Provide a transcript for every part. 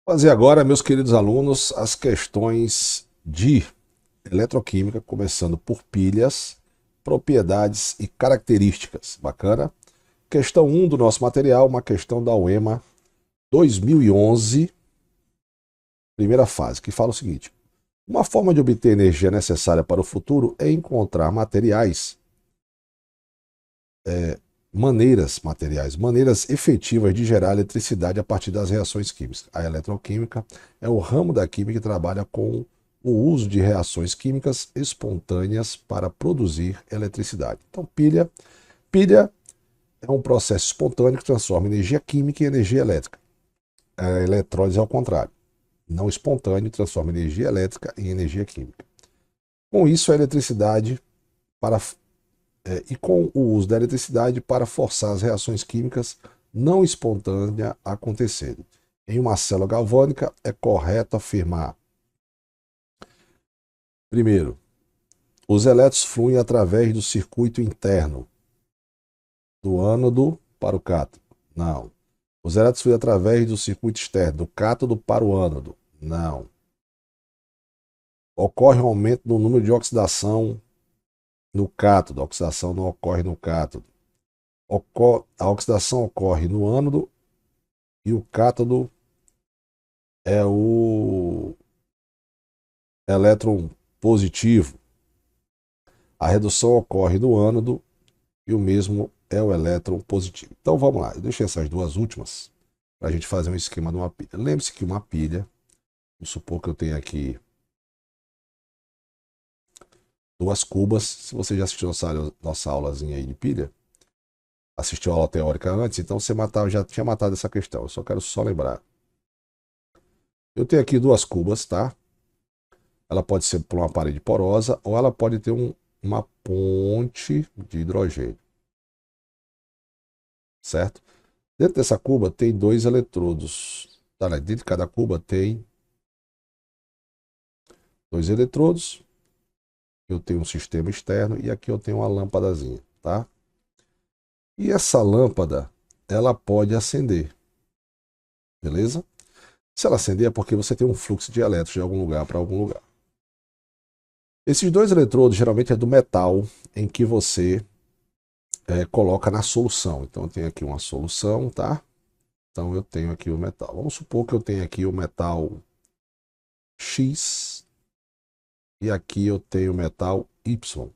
Fazer agora, meus queridos alunos, as questões de eletroquímica, começando por pilhas, propriedades e características. Bacana? Questão um do nosso material, uma questão da UEMA 2011, primeira fase, que fala o seguinte: uma forma de obter energia necessária para o futuro é encontrar maneiras efetivas de gerar eletricidade a partir das reações químicas. A eletroquímica é o ramo da química que trabalha com o uso de reações químicas espontâneas para produzir eletricidade. Então, pilha é um processo espontâneo que transforma energia química em energia elétrica. A eletrólise é ao contrário. Não espontâneo transforma energia elétrica em energia química. Com isso, a eletricidade para e com o uso da eletricidade para forçar as reações químicas não espontâneas a acontecerem. Em uma célula galvânica, é correto afirmar: primeiro, os elétrons fluem através do circuito interno do ânodo para o cátodo. Não. Os elétrons fluem através do circuito externo do cátodo para o ânodo. Não. Ocorre um aumento no número de oxidação no cátodo. A oxidação não ocorre no cátodo. A oxidação ocorre no ânodo e o cátodo é o elétron positivo. A redução ocorre no ânodo e o mesmo é o elétron positivo. Então vamos lá, eu deixei essas duas últimas para a gente fazer um esquema de uma pilha. Lembre-se que uma pilha, vamos supor que eu tenho aqui duas cubas. Se você já assistiu nossa aulazinha aí de pilha, assistiu a aula teórica antes, então você já tinha matado essa questão. Eu só quero lembrar. Eu tenho aqui duas cubas, tá? Ela pode ser por uma parede porosa ou ela pode ter uma ponte de hidrogênio. Certo? Dentro dessa cuba tem dois eletrodos. Tá, né? Dentro de cada cuba tem dois eletrodos. Eu tenho um sistema externo e aqui eu tenho uma lâmpadazinha, tá? E essa lâmpada, ela pode acender. Beleza? Se ela acender é porque você tem um fluxo de elétrons de algum lugar para algum lugar. Esses dois eletrodos geralmente é do metal em que você coloca na solução. Então eu tenho aqui uma solução, tá? Então eu tenho aqui o metal. Vamos supor que eu tenho aqui o metal X e aqui eu tenho o metal Y.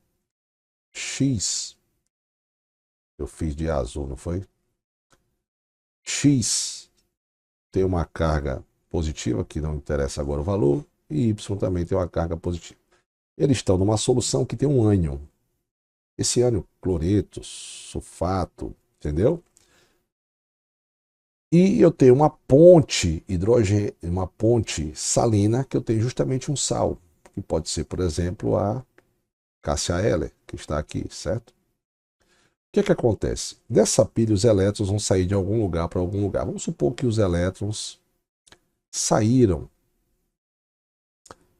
X, eu fiz de azul, não foi? X tem uma carga positiva, que não interessa agora o valor, e Y também tem uma carga positiva. Eles estão numa solução que tem um ânion. Esse ânion, cloreto, sulfato, entendeu? E eu tenho uma ponte hidrogênio, uma ponte salina, que eu tenho justamente um sal, que pode ser, por exemplo, a Cássia Eller, que está aqui, certo? O que é que acontece? Dessa pilha, os elétrons vão sair de algum lugar para algum lugar. Vamos supor que os elétrons saíram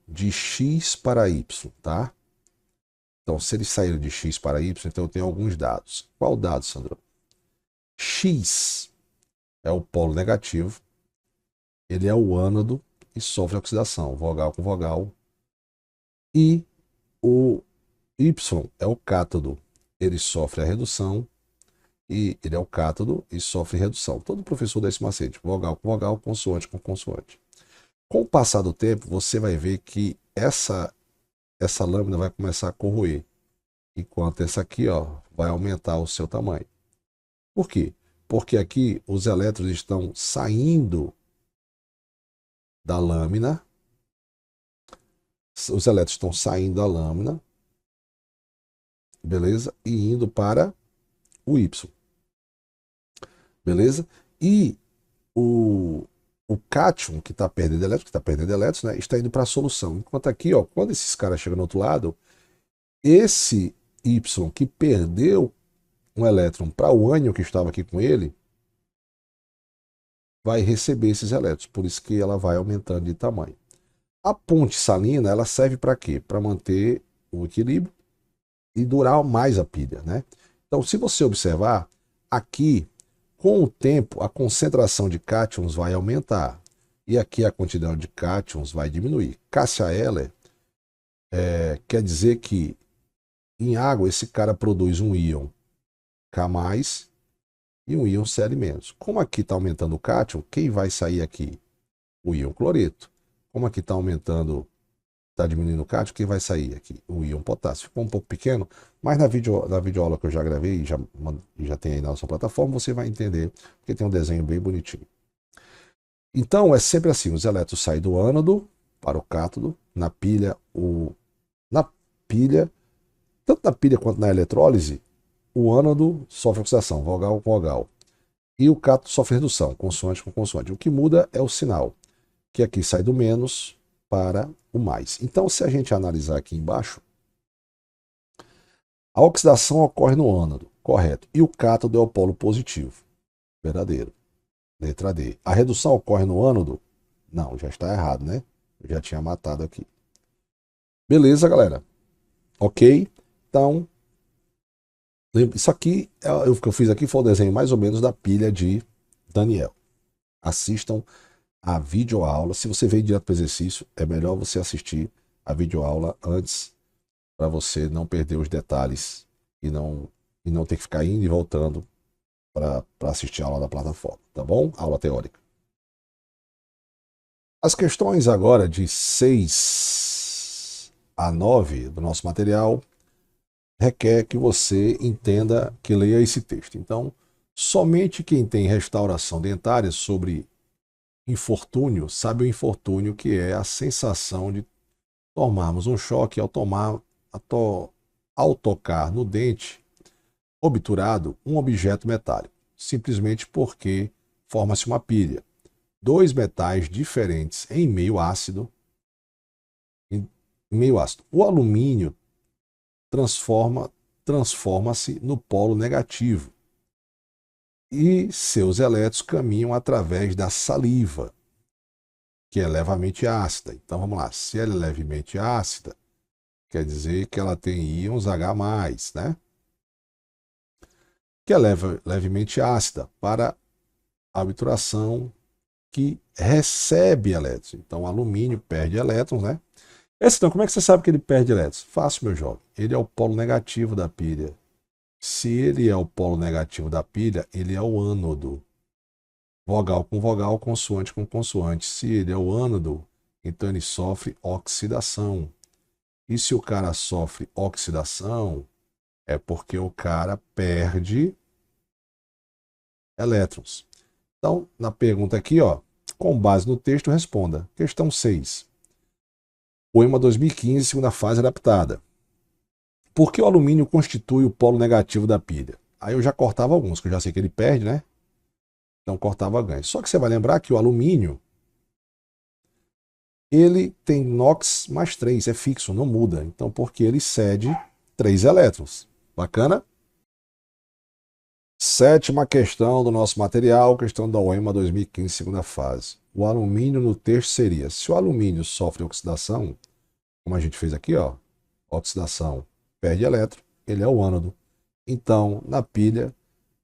de X para Y, tá? Então, se eles saíram de X para Y, então eu tenho alguns dados. Qual dado, Sandro? X é o polo negativo, ele é o ânodo e sofre oxidação, vogal com vogal. E o Y é o cátodo, ele sofre a redução, e ele é o cátodo e sofre redução. Todo professor dá esse macete, vogal com vogal, consoante com consoante. Com o passar do tempo, você vai ver que essa lâmina vai começar a corroer, enquanto essa aqui, ó, vai aumentar o seu tamanho. Por quê? Porque aqui os elétrons estão saindo da lâmina, os elétrons estão saindo da lâmina, beleza? E indo para o Y, beleza? E o cátion, que está perdendo elétrons, né, está indo para a solução. Enquanto aqui, ó, quando esses caras chegam no outro lado, esse Y que perdeu um elétron para o ânion que estava aqui com ele, vai receber esses elétrons, por isso que ela vai aumentando de tamanho. A ponte salina, ela serve para quê? Para manter o equilíbrio e durar mais a pilha, né? Então, se você observar, aqui, com o tempo, a concentração de cátions vai aumentar. e aqui a quantidade de cátions vai diminuir. Cássia-Eller quer dizer que em água esse cara produz um íon K+, e um íon Cl-. Como aqui está aumentando o cátion, quem vai sair aqui? O íon cloreto. Como aqui está aumentando, está diminuindo o cátion, quem vai sair aqui? O íon potássio. Ficou um pouco pequeno, mas na videoaula que eu já gravei, já tem aí na nossa plataforma, você vai entender, porque tem um desenho bem bonitinho. Então, é sempre assim, os elétrons saem do ânodo para o cátodo, na pilha, tanto na pilha quanto na eletrólise, o ânodo sofre oxidação, vogal com vogal, e o cátodo sofre redução, consoante com consoante. O que muda é o sinal, que aqui sai do menos para o mais. Então, se a gente analisar aqui embaixo, a oxidação ocorre no ânodo, correto, e o cátodo é o polo positivo, verdadeiro. Letra D. A redução ocorre no ânodo? Não, já está errado, né? Eu já tinha matado aqui. Beleza, galera? Ok? Então, isso aqui, o que eu fiz aqui foi o desenho mais ou menos da pilha de Daniel. Assistam a videoaula. Se você veio direto para o exercício, é melhor você assistir a videoaula antes, para você não perder os detalhes e não ter que ficar indo e voltando para assistir a aula da plataforma, tá bom? Aula teórica. As questões agora de 6 a 9 do nosso material requer que você entenda, que leia esse texto. Então, somente quem tem restauração dentária sobre infortúnio sabe o infortúnio, que é a sensação de tomarmos um choque ao tocar no dente obturado um objeto metálico, simplesmente porque forma-se uma pilha. Dois metais diferentes em meio ácido. O alumínio transforma-se no polo negativo e seus elétrons caminham através da saliva, que é levemente ácida. Então vamos lá, se ela é levemente ácida, quer dizer que ela tem íons H+, né? Que é levemente ácida para a obturação que recebe elétrons. Então o alumínio perde elétrons, né? Então, como é que você sabe que ele perde elétrons? Fácil, meu jovem. Ele é o polo negativo da pilha. Se ele é o polo negativo da pilha, ele é o ânodo. Vogal com vogal, consoante com consoante. Se ele é o ânodo, então ele sofre oxidação. E se o cara sofre oxidação, é porque o cara perde elétrons. Então, na pergunta aqui, ó, com base no texto, responda. Questão 6. Poema 2015, segunda fase adaptada. Por que o alumínio constitui o polo negativo da pilha? Aí eu já cortava alguns, que eu já sei que ele perde, né? Então cortava ganho. Só que você vai lembrar que o alumínio, ele tem NOx mais 3, é fixo, não muda. Então, porque ele cede 3 elétrons. Bacana? Sétima questão do nosso material, questão da OEMA 2015, segunda fase. O alumínio no texto seria, se o alumínio sofre oxidação, como a gente fez aqui, ó, oxidação, perde elétron, ele é o ânodo. Então, na pilha,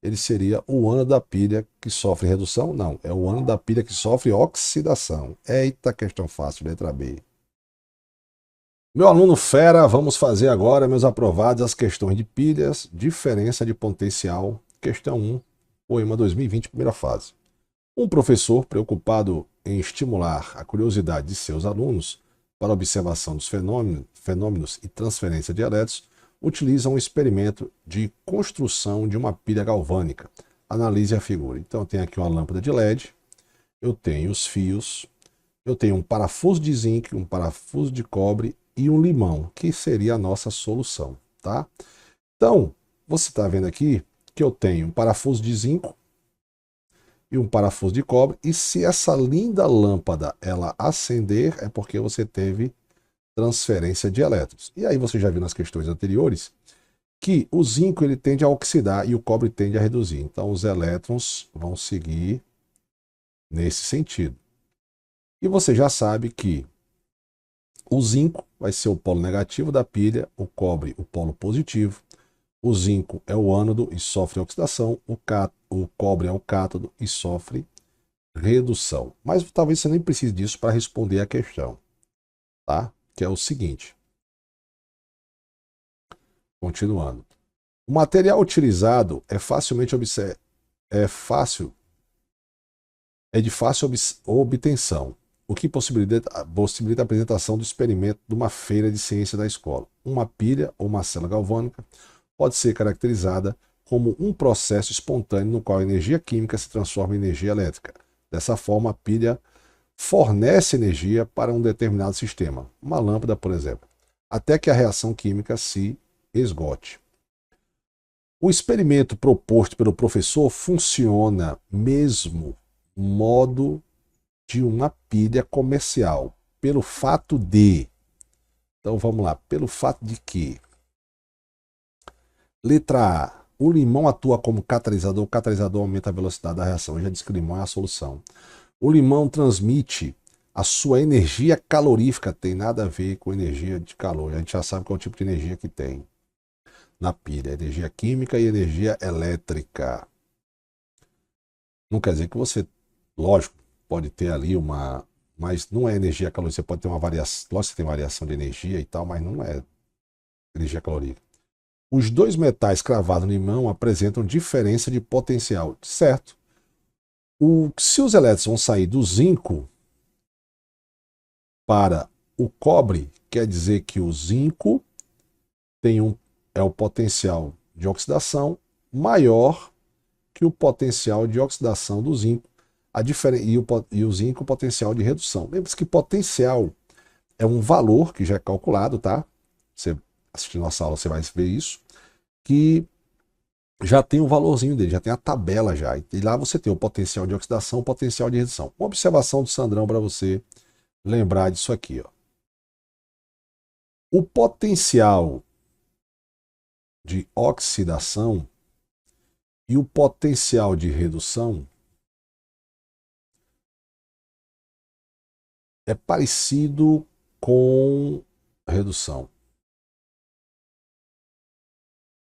ele seria o ânodo da pilha que sofre redução? Não, é o ânodo da pilha que sofre oxidação. Eita, questão fácil, letra B. Meu aluno fera, vamos fazer agora, meus aprovados, as questões de pilhas, diferença de potencial, questão 1, poema 2020, primeira fase. Um professor, preocupado em estimular a curiosidade de seus alunos para a observação dos fenômenos e transferência de elétrons, utiliza um experimento de construção de uma pilha galvânica. Analise a figura. Então, eu tenho aqui uma lâmpada de LED, eu tenho os fios, eu tenho um parafuso de zinco, um parafuso de cobre e um limão, que seria a nossa solução, tá? Então, você está vendo aqui que eu tenho um parafuso de zinco e um parafuso de cobre, e se essa linda lâmpada ela acender, é porque você teve transferência de elétrons. E aí você já viu nas questões anteriores que o zinco ele tende a oxidar e o cobre tende a reduzir. Então os elétrons vão seguir nesse sentido. E você já sabe que o zinco vai ser o polo negativo da pilha, o cobre o polo positivo, o zinco é o ânodo e sofre oxidação, o cobre é o cátodo e sofre redução. Mas talvez você nem precise disso para responder a questão, tá? Que é o seguinte. Continuando. O material utilizado é de fácil obtenção, o que possibilita a apresentação do experimento de uma feira de ciência da escola. Uma pilha ou uma célula galvânica pode ser caracterizada como um processo espontâneo no qual a energia química se transforma em energia elétrica. Dessa forma, a pilha fornece energia para um determinado sistema, uma lâmpada, por exemplo, até que a reação química se esgote. O experimento proposto pelo professor funciona mesmo modo de uma pilha comercial, pelo fato de... Então vamos lá, pelo fato de que... Letra A. O limão atua como catalisador. O catalisador aumenta a velocidade da reação. Eu já disse que o limão é a solução. O limão transmite a sua energia calorífica. Tem nada a ver com energia de calor. A gente já sabe qual é o tipo de energia que tem na pilha. Energia química e energia elétrica. Não quer dizer que você, lógico, pode ter ali uma... Mas não é energia calórica. Você pode ter uma variação. Lógico que tem variação de energia e tal, mas não é energia calórica. Os dois metais cravados no limão apresentam diferença de potencial, certo? Se os elétrons vão sair do zinco para o cobre, quer dizer que o zinco é o potencial de oxidação maior que o potencial de oxidação do zinco, e o zinco o potencial de redução. Lembre-se que potencial é um valor que já é calculado, tá? Você assistir nossa aula, você vai ver isso, que já tem o valorzinho dele, já tem a tabela já. E lá você tem o potencial de oxidação, o potencial de redução. Uma observação do Sandrão para você lembrar disso aqui, ó. O potencial de oxidação e o potencial de redução é parecido com redução.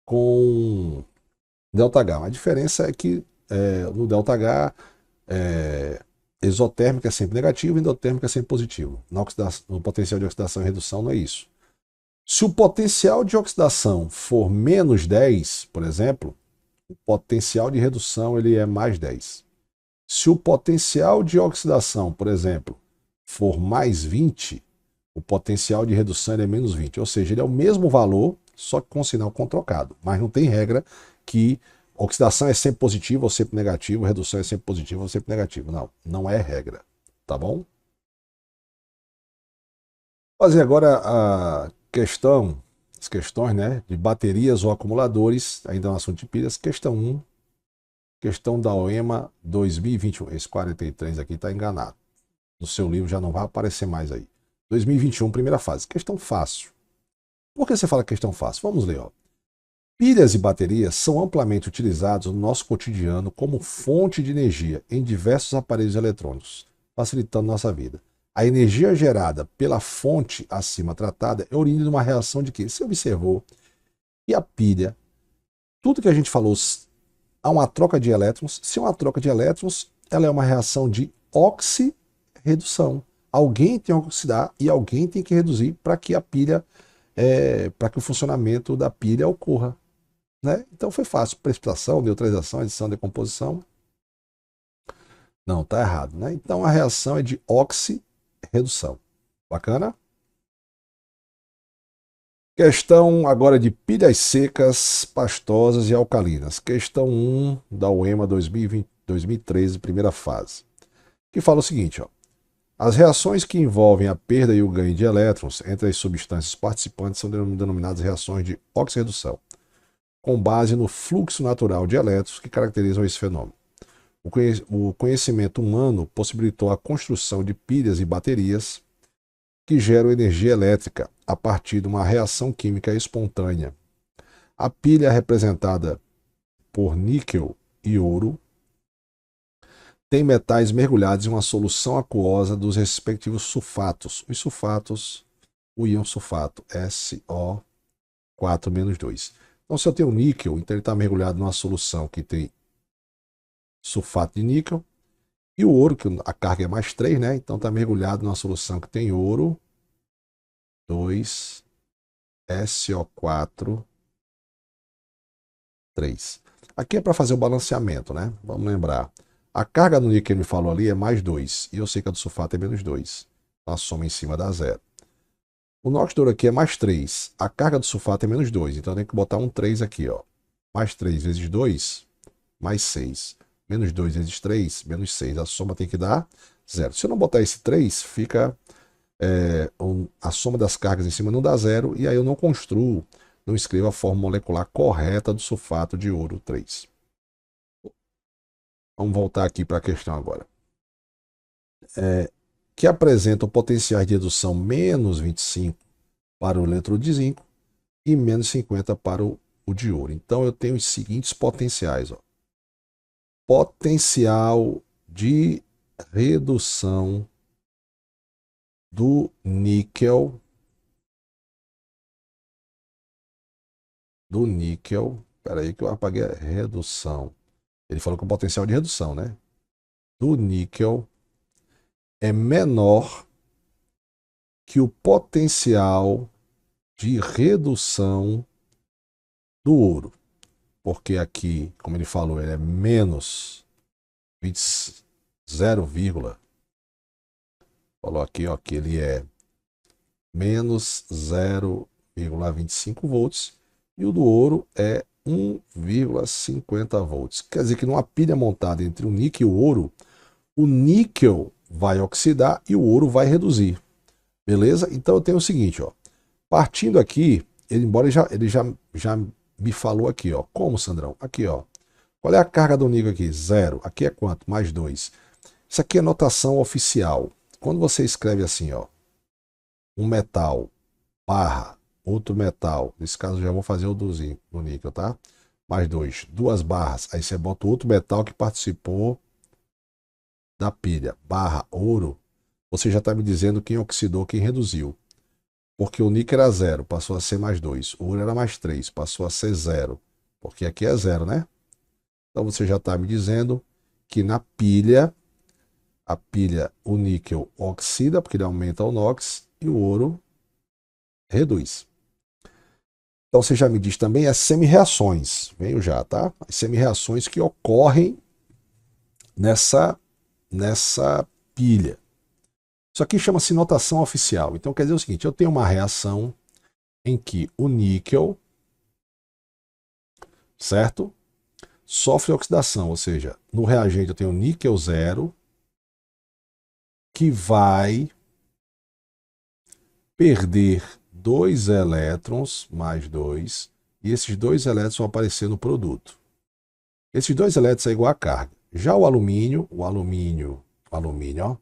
Com ΔH. A diferença é que no ΔH exotérmico é sempre negativo e endotérmico é sempre positivo. No potencial de oxidação e redução não é isso. Se o potencial de oxidação for menos 10, por exemplo, o potencial de redução ele é mais 10. Se o potencial de oxidação, por exemplo, for mais 20, o potencial de redução ele é menos 20. Ou seja, ele é o mesmo valor, só que com sinal trocado. Mas não tem regra que oxidação é sempre positivo ou sempre negativo, redução é sempre positivo ou sempre negativo. Não, não é regra. Tá bom? Vou fazer agora a questão, as questões, né, de baterias ou acumuladores, ainda no assunto de pilhas. Questão 1, questão da OEMA 2021. Esse 43 aqui está enganado. No seu livro já não vai aparecer mais aí. 2021, primeira fase. Questão fácil. Por que você fala questão fácil? Vamos ler, ó. Pilhas e baterias são amplamente utilizados no nosso cotidiano como fonte de energia em diversos aparelhos eletrônicos, facilitando nossa vida. A energia gerada pela fonte acima tratada é oriunda de uma reação de que você observou que a pilha, tudo que a gente falou, há uma troca de elétrons. Se é uma troca de elétrons, ela é uma reação de oxirredução. Alguém tem que oxidar e alguém tem que reduzir para que a pilha, para que o funcionamento da pilha ocorra. Né? Então foi fácil. Precipitação, neutralização, adição, decomposição. Não, está errado. Né? Então a reação é de oxirredução. Bacana? Questão agora de pilhas secas, pastosas e alcalinas. Questão 1 da UEMA 2013, primeira fase. Que fala o seguinte, ó. As reações que envolvem a perda e o ganho de elétrons entre as substâncias participantes são denominadas reações de oxirredução, com base no fluxo natural de elétrons que caracterizam esse fenômeno. O conhecimento humano possibilitou a construção de pilhas e baterias que geram energia elétrica a partir de uma reação química espontânea. A pilha é representada por níquel e ouro, tem metais mergulhados em uma solução aquosa dos respectivos sulfatos. Os sulfatos, o íon sulfato, SO4-2. Então, se eu tenho níquel, então ele está mergulhado numa solução que tem sulfato de níquel, E o ouro, que a carga é mais 3, né? Então está mergulhado numa solução que tem ouro, 2, SO4, 3. Aqui é para fazer o balanceamento, né? Vamos lembrar. A carga do níquel que ele me falou ali é mais 2. E eu sei que a do sulfato é menos 2. Então a soma em cima dá 0. O NOx do ouro aqui é mais 3. A carga do sulfato é menos 2. Então eu tenho que botar um 3 aqui, ó. Mais 3 vezes 2, mais 6. Menos 2 vezes 3, menos 6. A soma tem que dar 0. Se eu não botar esse 3, fica... a soma das cargas em cima não dá 0. E aí eu não construo, não escrevo a forma molecular correta do sulfato de ouro 3. Vamos voltar aqui para a questão agora. Que apresentam potenciais de redução menos 25 para o eletrodo de zinco e menos 50 para o de ouro. Então eu tenho os seguintes potenciais. Ó. Potencial de redução do níquel. Espera aí que eu apaguei a redução. Ele falou que o potencial de redução, né? Do níquel é menor que o potencial de redução do ouro. Porque aqui, como ele falou, ele é menos 0, falou aqui, ó, que ele é menos 0,25 volts e o do ouro é 1,50 volts. Quer dizer que numa pilha montada entre o níquel e o ouro, o níquel vai oxidar e o ouro vai reduzir. Beleza? Então eu tenho o seguinte, ó. Partindo aqui, embora ele já me falou aqui, ó. Como, Sandrão? Aqui, ó. Qual é a carga do níquel aqui? 0. Aqui é quanto? Mais 2. Isso aqui é notação oficial. Quando você escreve assim, ó, um metal barra outro metal, nesse caso eu já vou fazer o do níquel, tá? Mais 2, 2 barras, aí você bota outro metal que participou da pilha, barra ouro, você já está me dizendo quem oxidou, quem reduziu. Porque o níquel era 0, passou a ser mais 2. O ouro era mais 3, passou a ser 0. Porque aqui é 0, né? Então você já está me dizendo que na pilha, o níquel oxida, porque ele aumenta o NOx, e o ouro reduz. Então você já me diz também as semi-reações. Venho já, tá? As semi-reações que ocorrem nessa pilha. Isso aqui chama-se notação oficial. Então quer dizer o seguinte, eu tenho uma reação em que o níquel, certo? Sofre oxidação, ou seja, no reagente eu tenho níquel 0, que vai perder 2 elétrons, mais 2, e esses 2 elétrons vão aparecer no produto. Esses 2 elétrons é igual a carga. Já o alumínio, ó,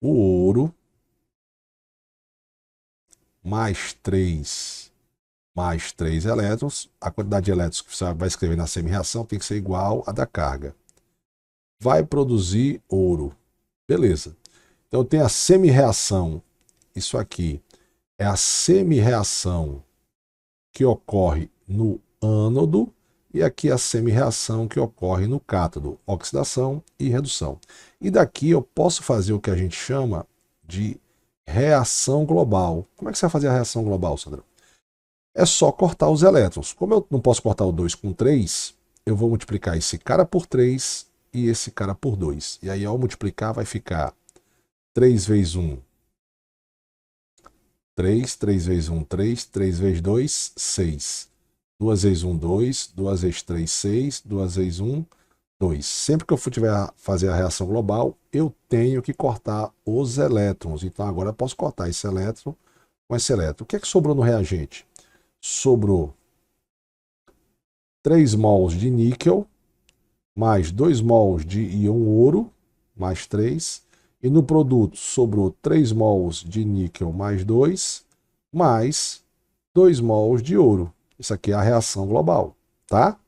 o ouro, mais 3 elétrons, a quantidade de elétrons que você vai escrever na semi-reação tem que ser igual à da carga. Vai produzir ouro. Beleza. Então tem a semi-reação. Isso aqui é a semi-reação que ocorre no ânodo e aqui a semi-reação que ocorre no cátodo, oxidação e redução. E daqui eu posso fazer o que a gente chama de reação global. Como é que você vai fazer a reação global, Sandro? É só cortar os elétrons. Como eu não posso cortar o 2 com 3, eu vou multiplicar esse cara por 3 e esse cara por 2. E aí ao multiplicar vai ficar 3 vezes 1, 3, 3 vezes 1, 3, 3 vezes 2, 6. 2 vezes 1, 2, 2 vezes 3, 6, 2 vezes 1, 2. Sempre que eu tiver fazer a reação global, eu tenho que cortar os elétrons. Então agora eu posso cortar esse elétron com esse elétron. O que é que sobrou no reagente? Sobrou 3 mols de níquel, mais 2 mols de íon ouro, mais 3. E no produto sobrou 3 mols de níquel mais 2, mais 2 mols de ouro. Isso aqui é a reação global, tá?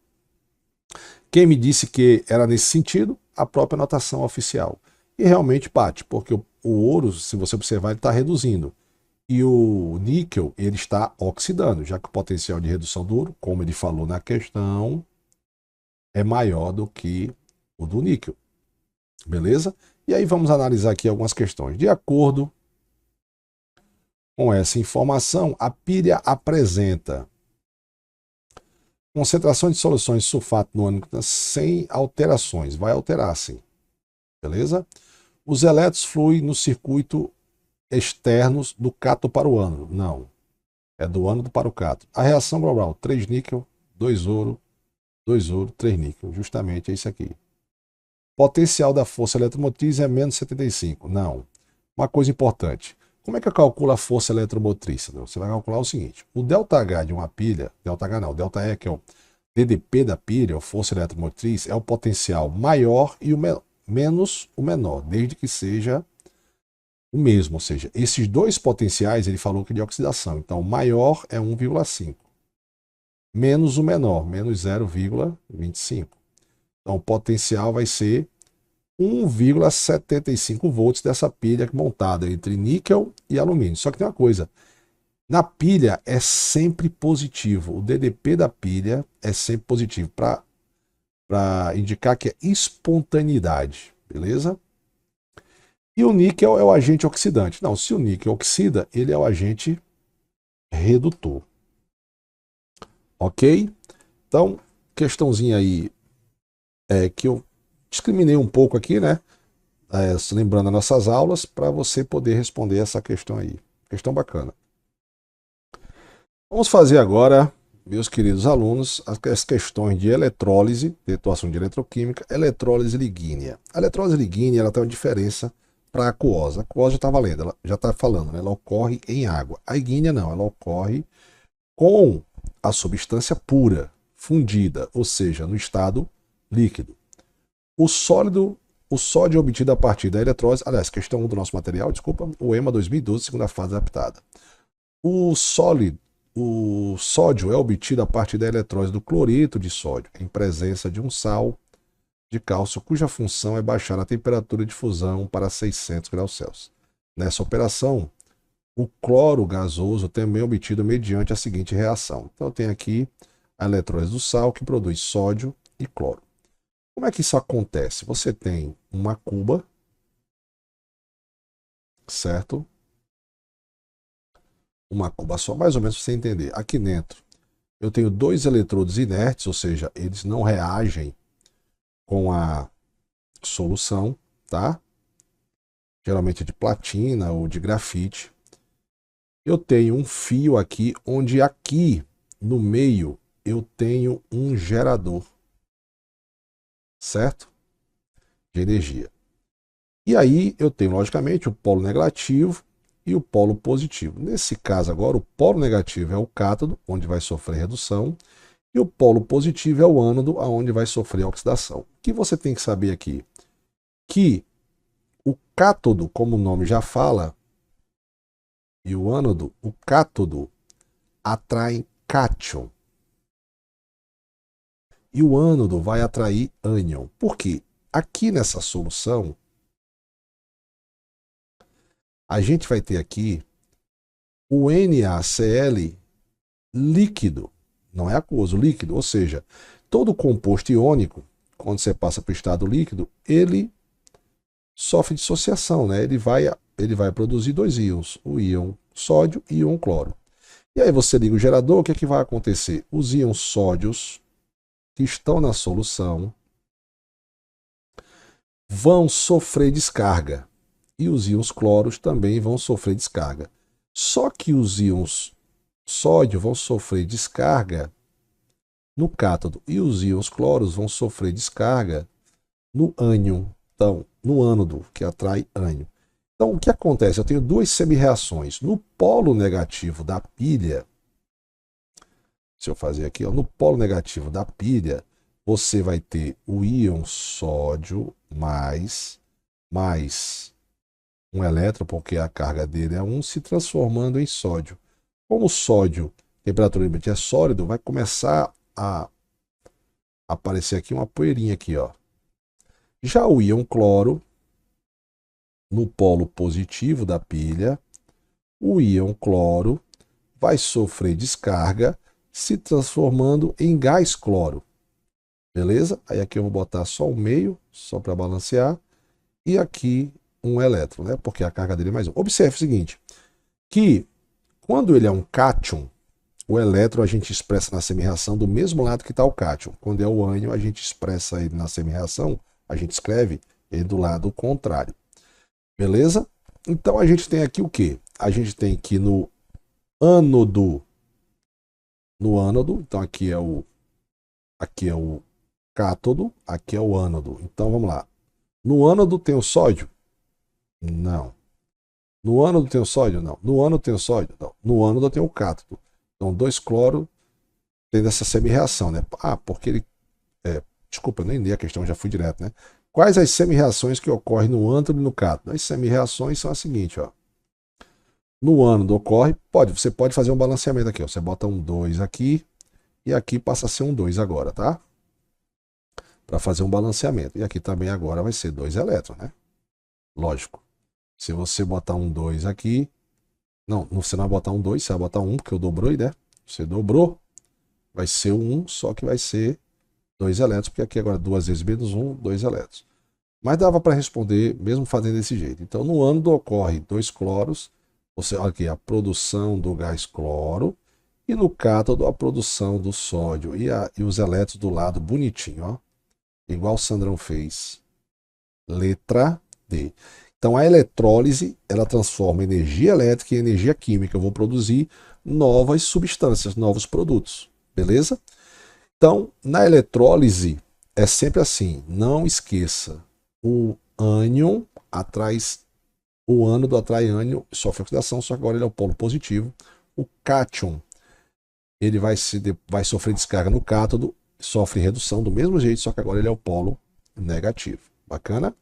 Quem me disse que era nesse sentido? A própria notação oficial. E realmente bate, porque o ouro, se você observar, ele está reduzindo. E o níquel, ele está oxidando, já que o potencial de redução do ouro, como ele falou na questão, é maior do que o do níquel. Beleza? E aí vamos analisar aqui algumas questões. De acordo com essa informação, a pilha apresenta concentração de soluções de sulfato no ânion sem alterações. Vai alterar, sim. Beleza? Os elétrons fluem no circuito externos do cátodo para o ânodo. Não. É do ânodo para o cátodo. A reação global: 3 níquel, 2 ouro, 3 níquel. Justamente é isso aqui. Potencial da força eletromotriz é menos 75. Não. Uma coisa importante. Como é que eu calculo a força eletromotriz? Você vai calcular o seguinte. O ΔH de uma pilha, ΔH não, ΔE, que é o DDP da pilha, ou força eletromotriz, é o potencial maior e menos o menor, desde que seja o mesmo. Ou seja, esses dois potenciais, ele falou que é de oxidação. Então, o maior é 1,5. Menos o menor, menos 0,25. Então, o potencial vai ser 1,75 volts dessa pilha montada entre níquel e alumínio. Só que tem uma coisa, na pilha é sempre positivo, o DDP da pilha é sempre positivo, para indicar que é espontaneidade, beleza? E o níquel é o agente oxidante. Não, se o níquel oxida, ele é o agente redutor. Ok? Então, questãozinha aí que eu discriminei um pouco aqui, né? Lembrando as nossas aulas, para você poder responder essa questão aí. Questão bacana. Vamos fazer agora, meus queridos alunos, as questões de eletrólise, de atuação de eletroquímica, eletrólise ligínea. A eletrólise ligínea, ela tem uma diferença para a aquosa. A aquosa já está valendo, ela já está falando, né? Ela ocorre em água. A igínea não, ela ocorre com a substância pura, fundida, ou seja, no estado líquido. O sódio obtido a partir da eletrólise, aliás, questão 1 do nosso material, desculpa, o EMA 2012, segunda fase adaptada. O sódio é obtido a partir da eletrólise do cloreto de sódio, em presença de um sal de cálcio, cuja função é baixar a temperatura de fusão para 600 graus Celsius. Nessa operação, o cloro gasoso também é obtido mediante a seguinte reação. Então, tem aqui a eletrólise do sal, que produz sódio e cloro. Como é que isso acontece? Você tem uma cuba, certo? Uma cuba só, mais ou menos para você entender. Aqui dentro eu tenho 2 eletrodos inertes, ou seja, eles não reagem com a solução, tá? Geralmente é de platina ou de grafite. Eu tenho um fio aqui, onde aqui no meio eu tenho um gerador, certo? De energia. E aí eu tenho, logicamente, o polo negativo e o polo positivo. Nesse caso agora, o polo negativo é o cátodo, onde vai sofrer redução, e o polo positivo é o ânodo, onde vai sofrer oxidação. O que você tem que saber aqui? Que o cátodo, como o nome já fala, e o ânodo, o cátodo atrai cátion. E o ânodo vai atrair ânion. Por quê? Aqui nessa solução, a gente vai ter aqui o NaCl líquido, não é aquoso, líquido, ou seja, todo composto iônico, quando você passa para o estado líquido, ele sofre dissociação, né? Ele vai produzir 2 íons, o íon sódio e o íon cloro. E aí você liga o gerador, o que é que vai acontecer? Os íons sódios que estão na solução vão sofrer descarga. E os íons cloros também vão sofrer descarga. Só que os íons sódio vão sofrer descarga no cátodo e os íons cloros vão sofrer descarga no ânion, então, no ânodo, que atrai ânion. Então, o que acontece? Eu tenho 2 semi-reações. No polo negativo da pilha, se eu fazer aqui, ó, no polo negativo da pilha, você vai ter o íon sódio mais um elétron, porque a carga dele é 1, se transformando em sódio. Como o sódio, temperatura ambiente é sólido, vai começar a aparecer aqui uma poeirinha aqui, ó. Já o íon cloro, no polo positivo da pilha, o íon cloro vai sofrer descarga, se transformando em gás cloro. Beleza? Aí aqui eu vou botar só o meio, só para balancear. E aqui um elétron, né? Porque a carga dele é mais 1. Observe o seguinte, que quando ele é um cátion, o elétron a gente expressa na semi-reação do mesmo lado que está o cátion. Quando é o ânion, a gente expressa ele na semi-reação, a gente escreve ele do lado contrário. Beleza? Então a gente tem aqui o quê? A gente tem que no ânodo, então aqui é o cátodo, aqui é o ânodo. Então vamos lá. No ânodo tem o sódio? Não. No ânodo tem o sódio? Não. No ânodo tem o sódio? Não. No ânodo tem o cátodo. Então 2 cloro tem essa semi-reação, né? Ah, porque ele... desculpa, eu nem li a questão, já fui direto, né? Quais as semi-reações que ocorrem no ânodo e no cátodo? As semi-reações são as seguintes, ó. No ânodo ocorre, você pode fazer um balanceamento aqui, ó. Você bota um 2 aqui e aqui passa a ser um 2 agora, tá? Para fazer um balanceamento. E aqui também agora vai ser 2 elétrons, né? Lógico. Se você botar um 2 aqui, não, você não vai botar um 2, você vai botar um, porque eu dobrei, né? Você dobrou, vai ser um 1, só que vai ser 2 elétrons, porque aqui agora 2 vezes menos 1, 2 elétrons. Mas dava para responder mesmo fazendo desse jeito. Então no ânodo ocorre 2 cloros, você olha aqui, a produção do gás cloro, e no cátodo a produção do sódio e os elétrons do lado bonitinho, ó. Igual o Sandrão fez. Letra D. Então a eletrólise, ela transforma energia elétrica em energia química. Eu vou produzir novas substâncias, novos produtos. Beleza? Então, na eletrólise, é sempre assim. Não esqueça. O ânion atrai... O ânodo atrai ânion, sofre oxidação, só que agora ele é o polo positivo. O cátion, ele vai sofrer descarga no cátodo, sofre redução do mesmo jeito, só que agora ele é o polo negativo. Bacana?